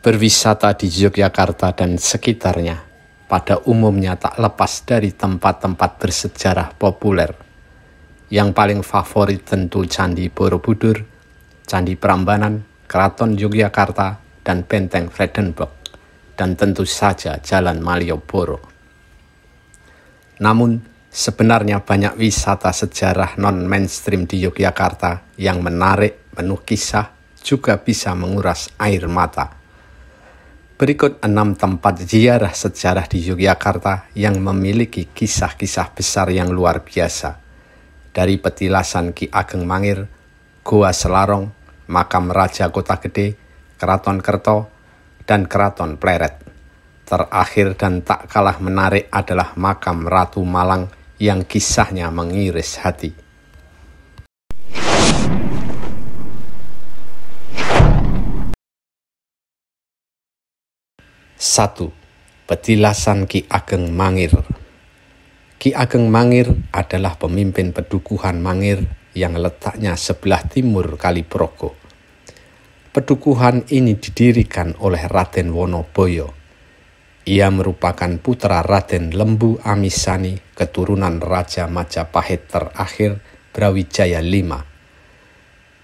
Berwisata di Yogyakarta dan sekitarnya pada umumnya tak lepas dari tempat-tempat bersejarah populer. Yang paling favorit tentu Candi Borobudur, Candi Prambanan, Keraton Yogyakarta, dan Benteng Vredenburg, dan tentu saja Jalan Malioboro. Namun, sebenarnya banyak wisata sejarah non-mainstream di Yogyakarta yang menarik, penuh kisah, juga bisa menguras air mata. Berikut 6 tempat ziarah sejarah di Yogyakarta yang memiliki kisah-kisah besar yang luar biasa. Dari petilasan Ki Ageng Mangir, Goa Selarong, Makam Raja Kota Gede, Keraton Kerto, dan Keraton Pleret. Terakhir dan tak kalah menarik adalah Makam Ratu Malang yang kisahnya mengiris hati. 1. Petilasan Ki Ageng Mangir. Ki Ageng Mangir adalah pemimpin Pedukuhan Mangir yang letaknya sebelah timur Kaliprogo. Pedukuhan ini didirikan oleh Raden Wonoboyo. Ia merupakan putra Raden Lembu Amisani, keturunan Raja Majapahit terakhir Brawijaya V.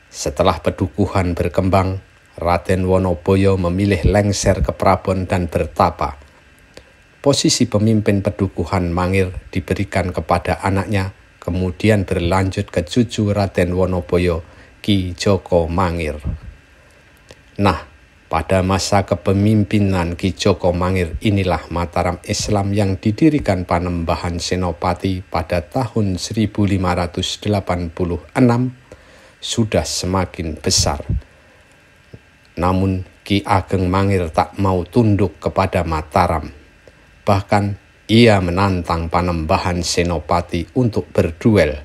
Setelah Pedukuhan berkembang, Raden Wonoboyo memilih lengser ke Prabon dan bertapa. Posisi pemimpin Pedukuhan Mangir diberikan kepada anaknya, kemudian berlanjut ke cucu Raden Wonoboyo, Ki Joko Mangir. Nah, pada masa kepemimpinan Ki Joko Mangir inilah Mataram Islam yang didirikan Panembahan Senopati pada tahun 1586 sudah semakin besar. Namun Ki Ageng Mangir tak mau tunduk kepada Mataram. Bahkan ia menantang Panembahan Senopati untuk berduel.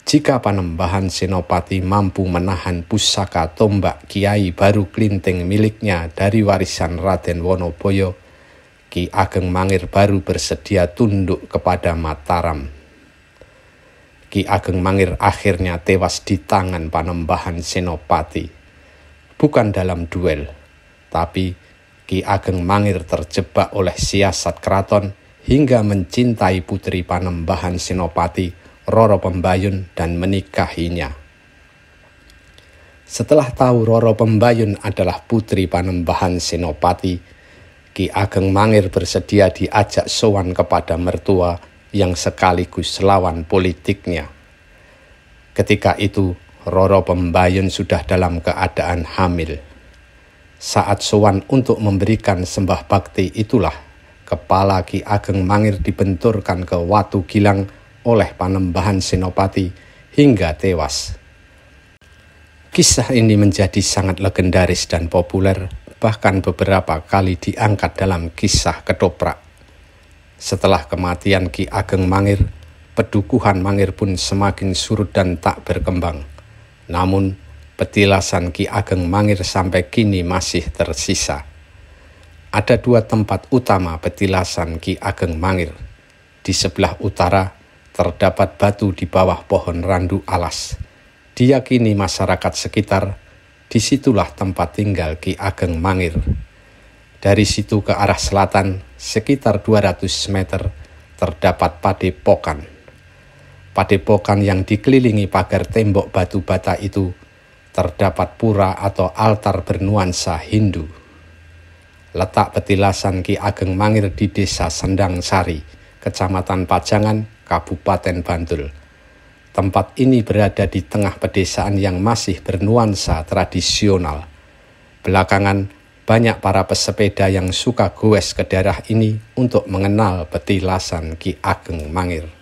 Jika Panembahan Senopati mampu menahan pusaka tombak Kiai Baru Klinting miliknya dari warisan Raden Wonoboyo, Ki Ageng Mangir baru bersedia tunduk kepada Mataram. Ki Ageng Mangir akhirnya tewas di tangan Panembahan Senopati. Bukan dalam duel, tapi Ki Ageng Mangir terjebak oleh siasat keraton hingga mencintai putri Panembahan Senopati, Roro Pembayun, dan menikahinya. Setelah tahu Roro Pembayun adalah putri Panembahan Senopati, Ki Ageng Mangir bersedia diajak sowan kepada mertua yang sekaligus lawan politiknya. Ketika itu, Roro Pembayun sudah dalam keadaan hamil. Saat sowan untuk memberikan sembah bakti itulah kepala Ki Ageng Mangir dibenturkan ke watu gilang oleh Panembahan Senopati hingga tewas. Kisah ini menjadi sangat legendaris dan populer, bahkan beberapa kali diangkat dalam kisah ketoprak. Setelah kematian Ki Ageng Mangir, Pedukuhan Mangir pun semakin surut dan tak berkembang. Namun, petilasan Ki Ageng Mangir sampai kini masih tersisa. Ada 2 tempat utama petilasan Ki Ageng Mangir. Di sebelah utara, terdapat batu di bawah pohon randu alas. Diyakini masyarakat sekitar, disitulah tempat tinggal Ki Ageng Mangir. Dari situ ke arah selatan, sekitar 200 meter, terdapat padepokan. Padepokan yang dikelilingi pagar tembok batu bata itu terdapat pura atau altar bernuansa Hindu. Letak petilasan Ki Ageng Mangir di Desa Sendang Sari, Kecamatan Pajangan, Kabupaten Bantul. Tempat ini berada di tengah pedesaan yang masih bernuansa tradisional. Belakangan, banyak para pesepeda yang suka goes ke daerah ini untuk mengenal petilasan Ki Ageng Mangir.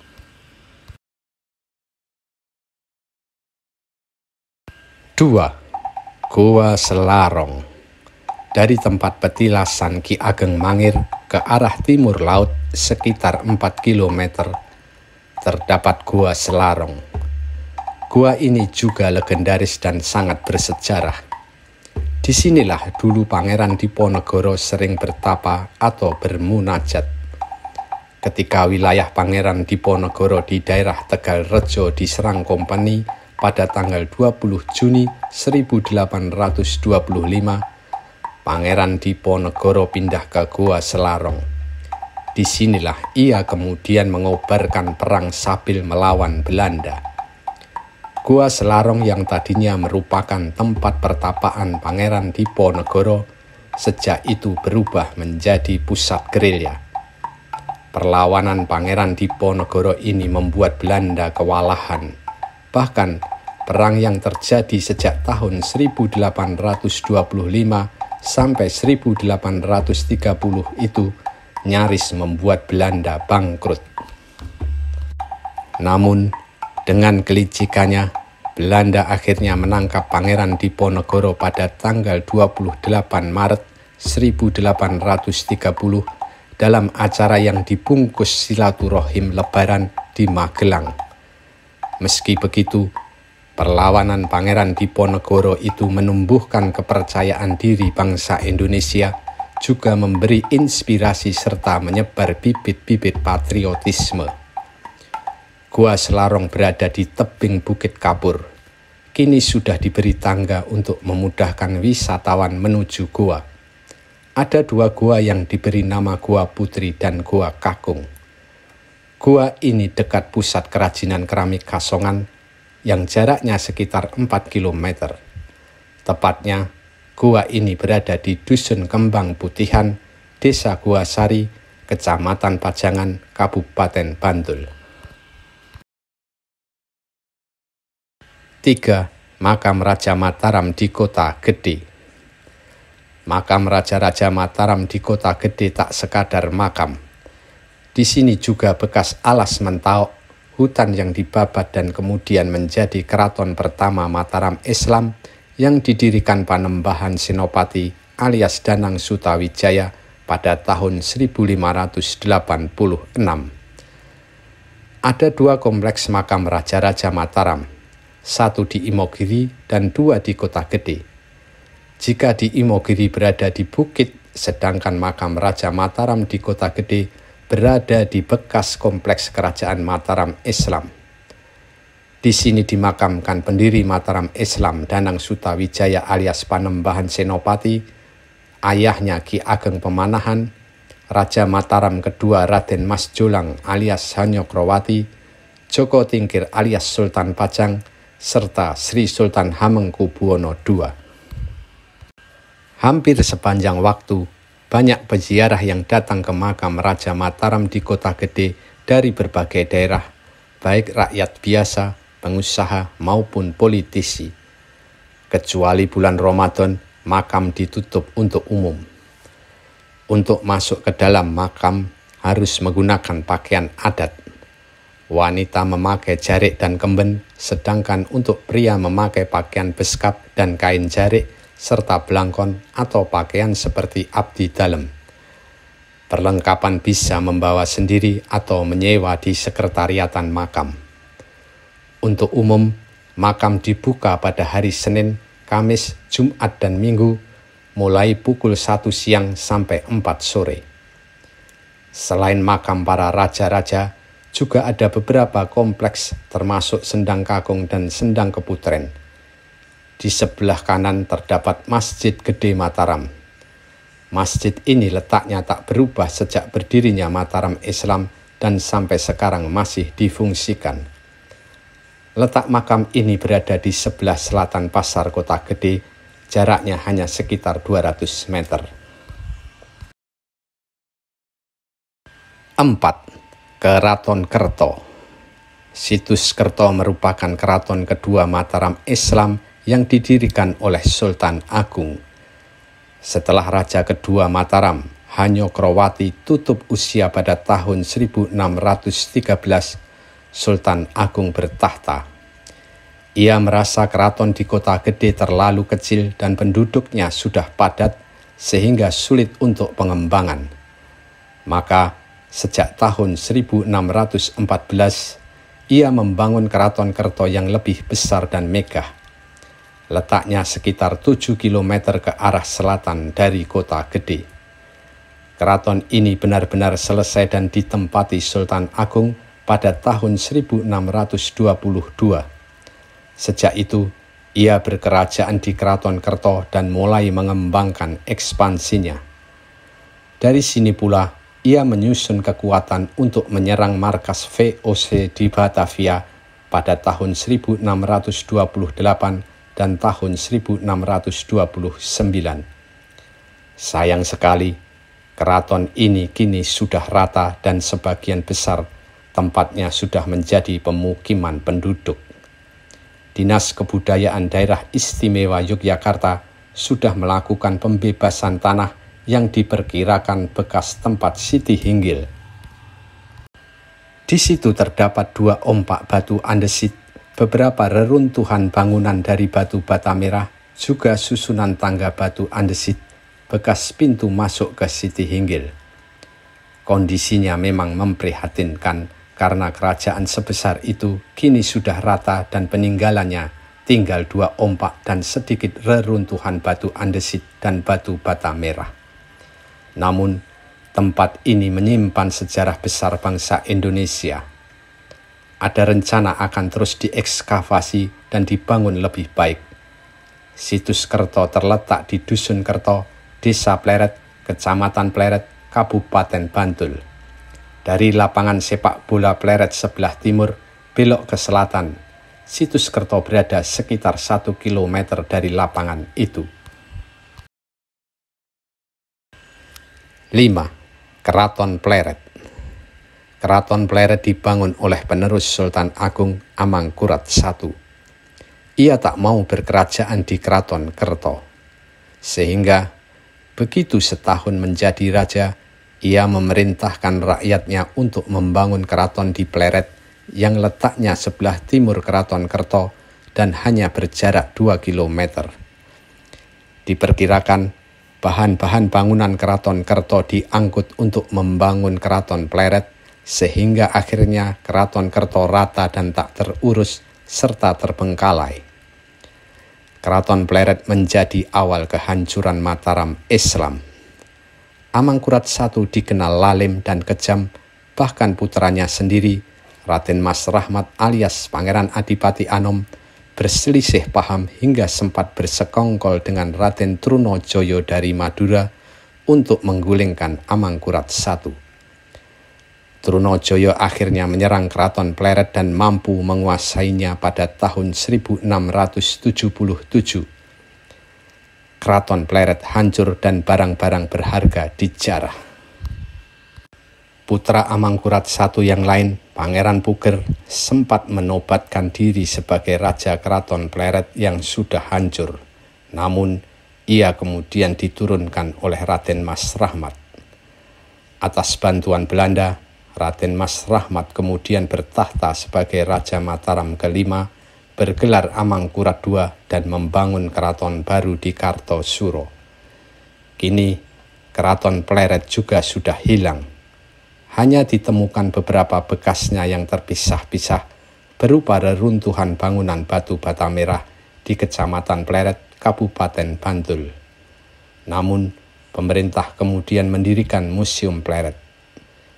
2. Goa Selarong. Dari tempat petilasan Ki Ageng Mangir ke arah timur laut sekitar 4 km terdapat Goa Selarong. Goa ini juga legendaris dan sangat bersejarah. Disinilah dulu Pangeran Diponegoro sering bertapa atau bermunajat. Ketika wilayah Pangeran Diponegoro di daerah Tegalrejo diserang kompeni pada tanggal 20 Juni 1825, Pangeran Diponegoro pindah ke Gua Selarong. Disinilah ia kemudian mengobarkan perang sambil melawan Belanda. Gua Selarong yang tadinya merupakan tempat pertapaan Pangeran Diponegoro sejak itu berubah menjadi pusat gerilya. Perlawanan Pangeran Diponegoro ini membuat Belanda kewalahan. Bahkan perang yang terjadi sejak tahun 1825 sampai 1830 itu nyaris membuat Belanda bangkrut. Namun dengan kelicikannya, Belanda akhirnya menangkap Pangeran Diponegoro pada tanggal 28 Maret 1830 dalam acara yang dibungkus silaturahim Lebaran di Magelang. Meski begitu, perlawanan Pangeran Diponegoro itu menumbuhkan kepercayaan diri bangsa Indonesia, juga memberi inspirasi serta menyebar bibit-bibit patriotisme. Gua Selarong berada di tebing Bukit Kapur. Kini sudah diberi tangga untuk memudahkan wisatawan menuju gua. Ada dua gua yang diberi nama Gua Putri dan Gua Kakung. Gua ini dekat pusat kerajinan keramik Kasongan yang jaraknya sekitar 4 km. Tepatnya, gua ini berada di Dusun Kembang Putihan, Desa Gua Sari, Kecamatan Pajangan, Kabupaten Bantul. 3. Makam Raja Mataram di Kota Gede. Makam Raja-Raja Mataram di Kota Gede tak sekadar makam. Di sini juga bekas alas Mentaok, hutan yang dibabat dan kemudian menjadi keraton pertama Mataram Islam yang didirikan Panembahan Senopati alias Danang Sutawijaya pada tahun 1586. Ada dua kompleks makam Raja-Raja Mataram, satu di Imogiri dan dua di Kota Gede. Jika di Imogiri berada di bukit, sedangkan makam Raja Mataram di Kota Gede berada di bekas kompleks kerajaan Mataram Islam. Di sini dimakamkan pendiri Mataram Islam Danang Sutawijaya alias Panembahan Senopati, ayahnya Ki Ageng Pemanahan, Raja Mataram kedua Raden Mas Jolang alias Hanyokrowati, Joko Tingkir alias Sultan Pajang, serta Sri Sultan Hamengkubuwono II. Hampir sepanjang waktu, banyak peziarah yang datang ke makam Raja Mataram di Kota Gede dari berbagai daerah, baik rakyat biasa, pengusaha, maupun politisi. Kecuali bulan Ramadan, makam ditutup untuk umum. Untuk masuk ke dalam makam harus menggunakan pakaian adat. Wanita memakai jarik dan kemben, sedangkan untuk pria memakai pakaian beskap dan kain jarik, serta belangkon atau pakaian seperti abdi dalem. Perlengkapan bisa membawa sendiri atau menyewa di sekretariatan makam. Untuk umum, makam dibuka pada hari Senin, Kamis, Jumat, dan Minggu, mulai pukul 1 siang sampai 4 sore. Selain makam para raja-raja, juga ada beberapa kompleks termasuk Sendang Kakung dan Sendang Keputren. Di sebelah kanan terdapat Masjid Gede Mataram. Masjid ini letaknya tak berubah sejak berdirinya Mataram Islam dan sampai sekarang masih difungsikan. Letak makam ini berada di sebelah selatan Pasar Kota Gede, jaraknya hanya sekitar 200 meter. 4. Keraton Kerto. Situs Kerto merupakan keraton kedua Mataram Islam yang didirikan oleh Sultan Agung. Setelah Raja kedua Mataram, Hanyokrowati tutup usia pada tahun 1613, Sultan Agung bertahta. Ia merasa keraton di Kota Gede terlalu kecil dan penduduknya sudah padat sehingga sulit untuk pengembangan. Maka sejak tahun 1614, ia membangun keraton Kerto yang lebih besar dan megah. Letaknya sekitar 7 km ke arah selatan dari Kota Gede. Keraton ini benar-benar selesai dan ditempati Sultan Agung pada tahun 1622. Sejak itu, Ia berkerajaan di Keraton Kerto dan mulai mengembangkan ekspansinya. Dari sini pula ia menyusun kekuatan untuk menyerang markas VOC di Batavia pada tahun 1628 dan tahun 1629. Sayang sekali, keraton ini kini sudah rata dan sebagian besar tempatnya sudah menjadi pemukiman penduduk. Dinas Kebudayaan Daerah Istimewa Yogyakarta sudah melakukan pembebasan tanah yang diperkirakan bekas tempat Siti Hinggil. Di situ terdapat 2 ompak batu andesit, beberapa reruntuhan bangunan dari batu bata merah, juga susunan tangga batu andesit, bekas pintu masuk ke Siti Hinggil. Kondisinya memang memprihatinkan karena kerajaan sebesar itu kini sudah rata dan peninggalannya tinggal 2 ompak dan sedikit reruntuhan batu andesit dan batu bata merah. Namun, tempat ini menyimpan sejarah besar bangsa Indonesia. Ada rencana akan terus diekskavasi dan dibangun lebih baik. Situs Kerto terletak di Dusun Kerto, Desa Pleret, Kecamatan Pleret, Kabupaten Bantul. Dari lapangan sepak bola Pleret sebelah timur, belok ke selatan, situs Kerto berada sekitar 1 km dari lapangan itu. 5. Keraton Pleret. Keraton Pleret dibangun oleh penerus Sultan Agung Amangkurat I. Ia tak mau berkerajaan di Keraton Kerto, sehingga begitu setahun menjadi raja, ia memerintahkan rakyatnya untuk membangun keraton di Pleret yang letaknya sebelah timur Keraton Kerto dan hanya berjarak 2 km. Diperkirakan bahan-bahan bangunan Keraton Kerto diangkut untuk membangun Keraton Pleret, sehingga akhirnya Keraton Kerto rata dan tak terurus serta terbengkalai. Keraton Pleret menjadi awal kehancuran Mataram Islam. Amangkurat I dikenal lalim dan kejam, bahkan putranya sendiri, Raden Mas Rahmat alias Pangeran Adipati Anom, berselisih paham hingga sempat bersekongkol dengan Raden Trunojoyo dari Madura untuk menggulingkan Amangkurat I. Trunojoyo akhirnya menyerang Keraton Pleret dan mampu menguasainya pada tahun 1677. Keraton Pleret hancur dan barang-barang berharga dijarah. Putra Amangkurat I yang lain, Pangeran Puger, sempat menobatkan diri sebagai Raja Keraton Pleret yang sudah hancur. Namun, ia kemudian diturunkan oleh Raden Mas Rahmat. Atas bantuan Belanda, Raden Mas Rahmat kemudian bertahta sebagai Raja Mataram kelima, bergelar Amangkurat II dan membangun keraton baru di Kartosuro. Kini, Keraton Pleret juga sudah hilang. Hanya ditemukan beberapa bekasnya yang terpisah-pisah berupa reruntuhan bangunan batu bata merah di Kecamatan Pleret, Kabupaten Bantul. Namun, pemerintah kemudian mendirikan Museum Pleret.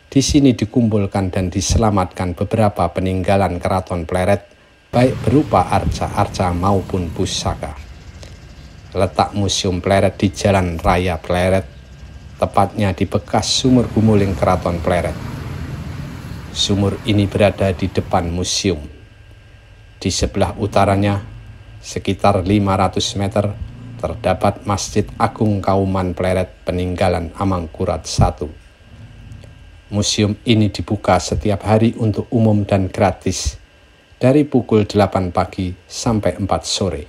Di sini dikumpulkan dan diselamatkan beberapa peninggalan Keraton Pleret, baik berupa arca-arca maupun pusaka. Letak Museum Pleret di Jalan Raya Pleret, tepatnya di bekas sumur gumuling Keraton Pleret. Sumur ini berada di depan museum. Di sebelah utaranya, sekitar 500 meter, terdapat Masjid Agung Kauman Pleret peninggalan Amangkurat I. Museum ini dibuka setiap hari untuk umum dan gratis, dari pukul 8 pagi sampai 4 sore.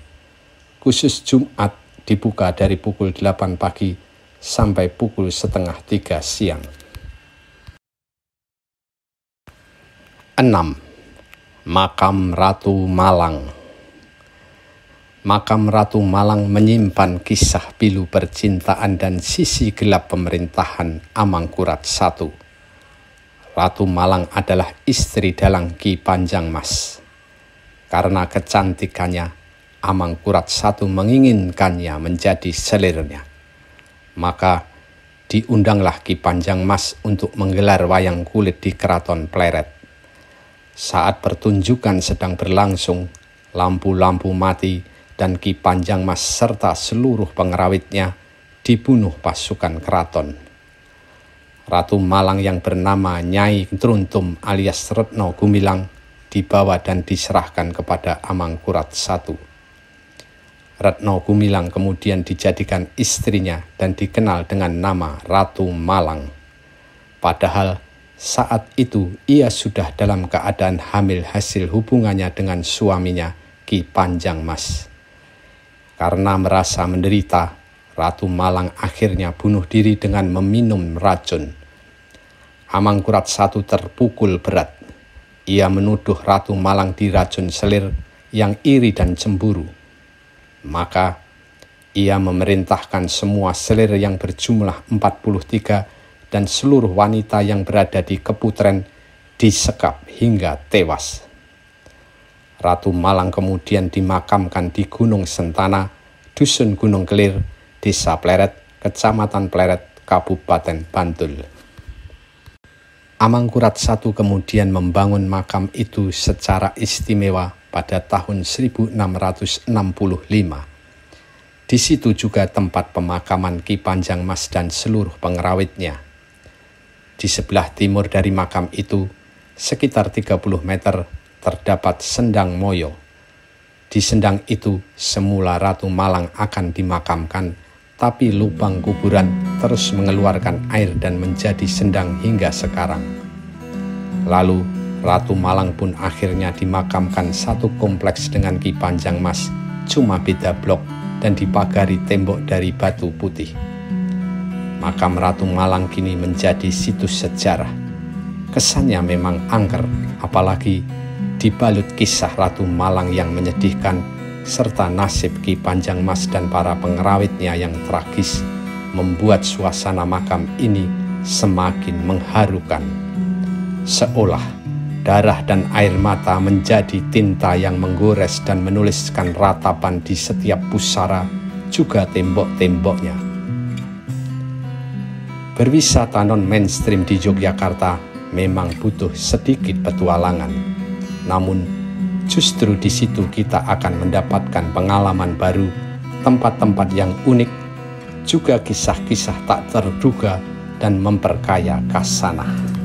Khusus Jumat dibuka dari pukul 8 pagi sampai pukul setengah 3 siang. 6. Makam Ratu Malang. Makam Ratu Malang menyimpan kisah pilu percintaan dan sisi gelap pemerintahan Amangkurat I. Ratu Malang adalah istri dalang Ki Panjang Mas. Karena kecantikannya, Amangkurat I menginginkannya menjadi selirnya. Maka diundanglah Ki Panjang Mas untuk menggelar wayang kulit di Keraton Pleret. Saat pertunjukan sedang berlangsung, lampu-lampu mati dan Ki Panjangmas serta seluruh pengrawitnya dibunuh pasukan keraton. Ratu Malang yang bernama Nyai Truntum alias Retno Gumilang dibawa dan diserahkan kepada Amangkurat I. Retno Gumilang kemudian dijadikan istrinya dan dikenal dengan nama Ratu Malang. Padahal saat itu ia sudah dalam keadaan hamil hasil hubungannya dengan suaminya Ki Panjangmas. Karena merasa menderita, Ratu Malang akhirnya bunuh diri dengan meminum racun. Amangkurat I terpukul berat. Ia menuduh Ratu Malang diracun selir yang iri dan cemburu. Maka ia memerintahkan semua selir yang berjumlah 43 dan seluruh wanita yang berada di Keputren disekap hingga tewas. Ratu Malang kemudian dimakamkan di Gunung Sentana, Dusun Gunung Kelir, Desa Pleret, Kecamatan Pleret, Kabupaten Bantul. Amangkurat I kemudian membangun makam itu secara istimewa pada tahun 1665. Di situ juga tempat pemakaman Ki Panjangmas dan seluruh pengrawitnya. Di sebelah timur dari makam itu, sekitar 30 meter, terdapat Sendang Moyo. Di sendang itu, semula Ratu Malang akan dimakamkan, tapi lubang kuburan terus mengeluarkan air dan menjadi sendang hingga sekarang. Lalu, Ratu Malang pun akhirnya dimakamkan satu kompleks dengan Ki Panjangmas, cuma beda blok dan dipagari tembok dari batu putih. Makam Ratu Malang kini menjadi situs sejarah. Kesannya memang angker, apalagi dibalut kisah Ratu Malang yang menyedihkan, serta nasib Ki Panjangmas dan para pengrawitnya yang tragis, membuat suasana makam ini semakin mengharukan. Seolah darah dan air mata menjadi tinta yang menggores dan menuliskan ratapan di setiap pusara, juga tembok-temboknya. Berwisata non-mainstream di Yogyakarta memang butuh sedikit petualangan. Namun, justru di situ kita akan mendapatkan pengalaman baru, tempat-tempat yang unik, juga kisah-kisah tak terduga dan memperkaya khasanah.